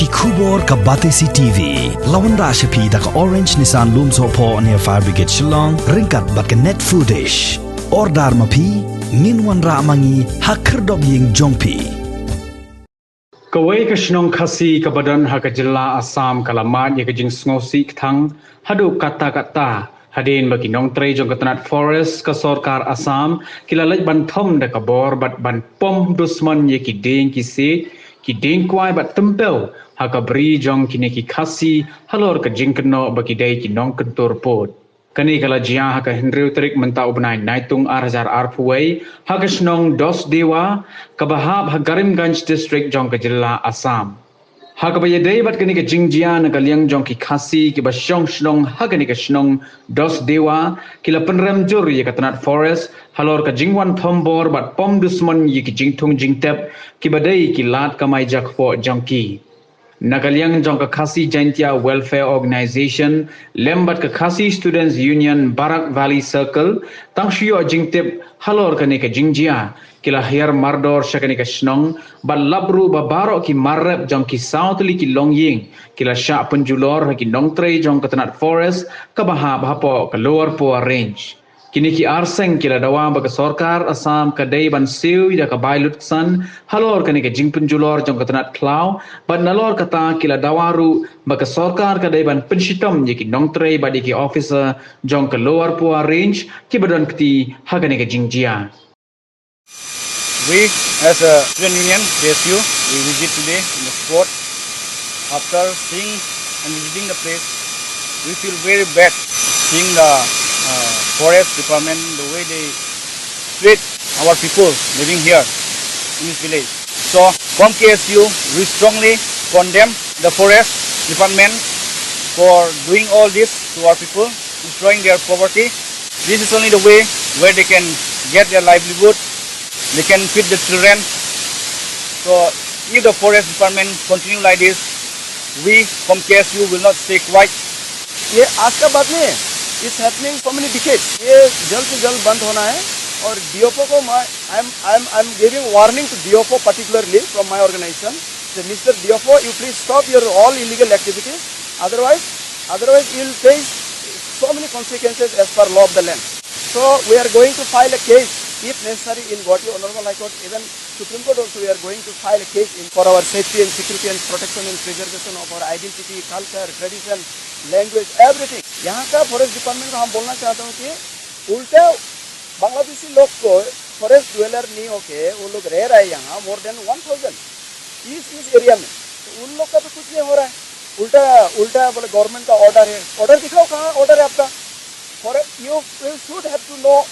Kubor ka Batesi TV. Lawan Rashapi da ka Orange Nissan Looms Hopo near Fire Brigade Shillong. Ringkat bat ka net footage. Ordar mapi. Minwan ra mangi hakerdog ying jongpi. Kawai kashnong Khasi kabadan hakajilla Assam kalamat ya kajing sngosi ktang hadu kata-kata hadin bagi nong tre jong Tnat forest ka Sorkar Assam kilalaj ban thom da kabor bat ban pom dusman ye ki ding ki se ki ding kwai bat tempel hakabri jong kine ki Khasi halor ka jing keno bagi dai ki nong kentur pot kani kala jia haka Henry Trik mentau benai naitung arhajar arpuai hakasnong Dosdewa kabahab Hagarimganj district jong kajilla Assam hakabaya dei bat kani ka jingjia na kaliang jong ki Khasi ki basyong snong hakani ka snong Dosdewa kila penramjur ye ka Tnat forest halor ka jingwan thombor bat pom dusman ye ki jingthung jingtep ki badai ki lat kamai jakpo jongki Nakaliang jong ka Khasi Jantia Welfare Organization, lembat ka Khasi Students Union Barak Valley Circle, tangshiyo jingtip halor kani ka jingjia, kila hiar mardor syakani ka snong, bat labru babaro ki marrep jong ki southly ki longying, kila syak Pynjulor ki nongtre jong ka Tnat forest, kabaha bahapo ka lower Poa range. Kini ki arseng kila dawa baga Sorkar Assam kadai ban siu da ka bailut san halor kani ka jing Pynjulor jong ka Tnat klau ban nalor kata kila dawaru baga Sorkar kadai ban penshitom ye ki nongtre badi ki officer jong ka lower Poa range ki badan kti hagani ka jingjia. We as a student union PSU we visit today in the spot. After seeing and visiting the place we feel very bad seeing the forest department, the way they treat our people living here in this village. So from KSU, we strongly condemn the forest department for doing all this to our people, destroying their property. This is only the way where they can get their livelihood, they can feed the children. So if the forest department continue like this, we from KSU will not stay quiet. ये आज का बात नहीं है, it's happening for many decades. ये जल्द से जल्द बंद होना है और DOFO को I'm giving warning to DOFO particularly from my organization. So Mr. DOFO, you please stop your all illegal activities. Otherwise you'll face so many consequences as per law of the land. So we are going to file a case if necessary in Guwahati Honorable High Court, even Supreme Court also. We are going to file a case for our safety and security and protection and preservation of our identity, culture, tradition, language, everything. यहाँ का forest department को हम बोलना चाहता हूँ कि उल्टे बांग्लादेशी लोग को फॉरेस्ट ड्वेलर नहीं होके वो लोग रह रहे हैं यहाँ मोर देन 1000 इस एरिया में, तो उन लोग का तो कुछ नहीं हो रहा है. उल्टा बोले गवर्नमेंट का ऑर्डर है, ऑर्डर दिखाओ कहाँ ऑर्डर है आपका. You should have to know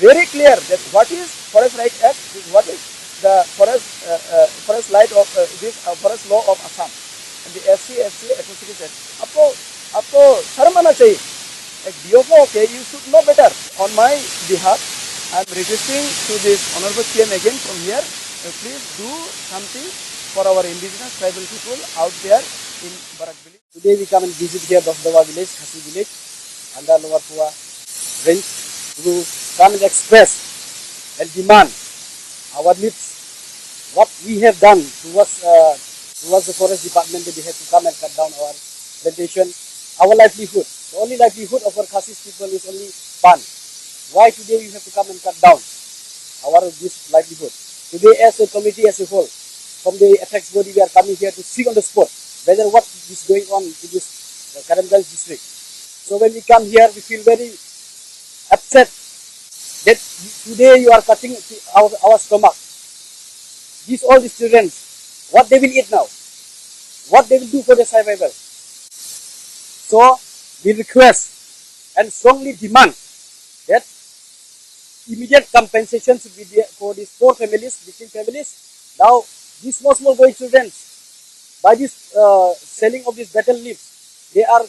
very clear that what is Forest Right Act, what is the forest right of this forest law of Assam and the SC Atrocities Act. आपको शर्म आना चाहिए. एक DOFO, okay, you should know better. On my behalf, I am requesting to this honorable CM again from here, please do something for our indigenous tribal people out there in Barak village. Today we come and visit here Dosdewa village, Khasi village, under Lower Poa range, to come and express and demand our needs. What we have done towards the forest department, that they have to come and cut down our plantation. Our livelihood, the only livelihood of our Khasi people is only pan. Why today you have to come and cut down this livelihood? Today as a committee as a whole, from the apex body we are coming here to see on the spot whether what is going on in this Hagarimganj district. So when we come here we feel very upset that today you are cutting our stomach. All these children, what they will eat now? What they will do for their survival? So we request and strongly demand that immediate compensation should be there for these poor families, victim families. Now these small boy children, by this selling of these betel leaves, they are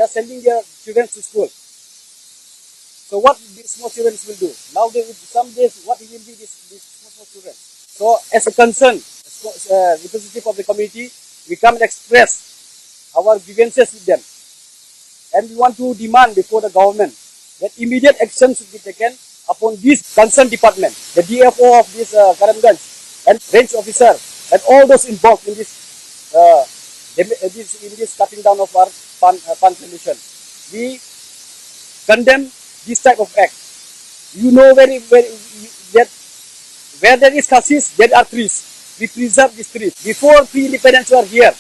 sending their children to school. So what these small children will do? Now they will, some days what will be these small children? So as a concern, representative of the community, we come and express our grievances with them, and we want to demand before the government that immediate action should be taken upon this concerned department, the DFO of this Hagarimganj and range officer and all those involved in this in this cutting down of our pan plantation. We condemn this type of act. You know very that where there is Khasis, there are trees. We preserve these trees. Before pre-independence, we are here.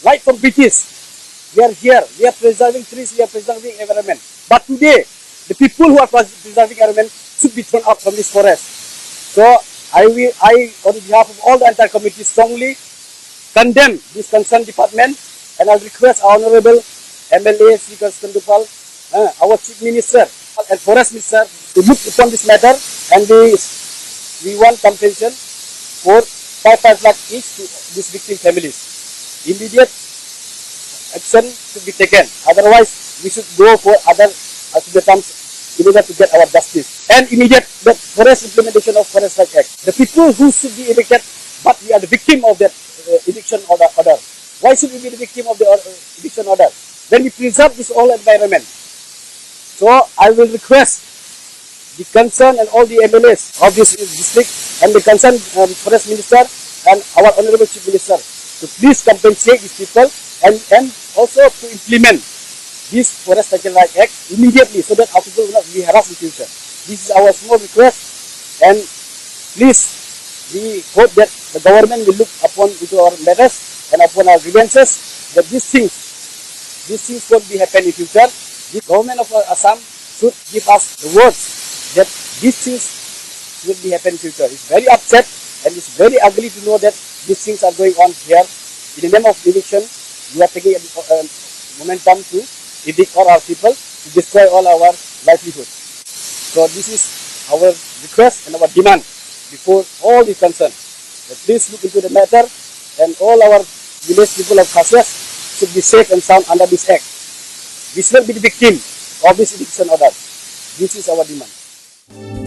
Right from British, we are here. We are preserving trees. We are preserving environment. But today, the people who are preserving environment should be thrown out from this forest. So I, on behalf of all the entire committee, strongly condemn this concerned department, and I request our honorable MLA Sri Kandupal, our chief minister and forest minister to look upon this matter, and we want compensation for 5 lakh each to these victim families. Immediate action should be taken. Otherwise, we should go for other terms in order to get our justice. And immediate the forest implementation of Forest Rights Act. The people who should be evicted, but we are the victim of that eviction order. Why should we be the victim of the eviction order? Then we preserve this whole environment. So I will request the concern and all the MLAs of this district and the concerned forest minister and our honorable chief minister to please compensate these people and also to implement this Forest Rights Act immediately so that our people will not be harassed in future. This is our small request, and please, we hope that the government will look upon into our matters and upon our grievances, that these things won't be happen in future. The government of Assam should give us the words that these things will be happen in future. It's very upset and it's very ugly to know that these things are going on here. In the name of eviction, we are taking momentum to evict all our people, to destroy all our livelihood. So this is our request and our demand before all the concerned. Please look into the matter, and all our village people of Khasi should be safe and sound under this act. We should not be the victim of this eviction order. This is our demand.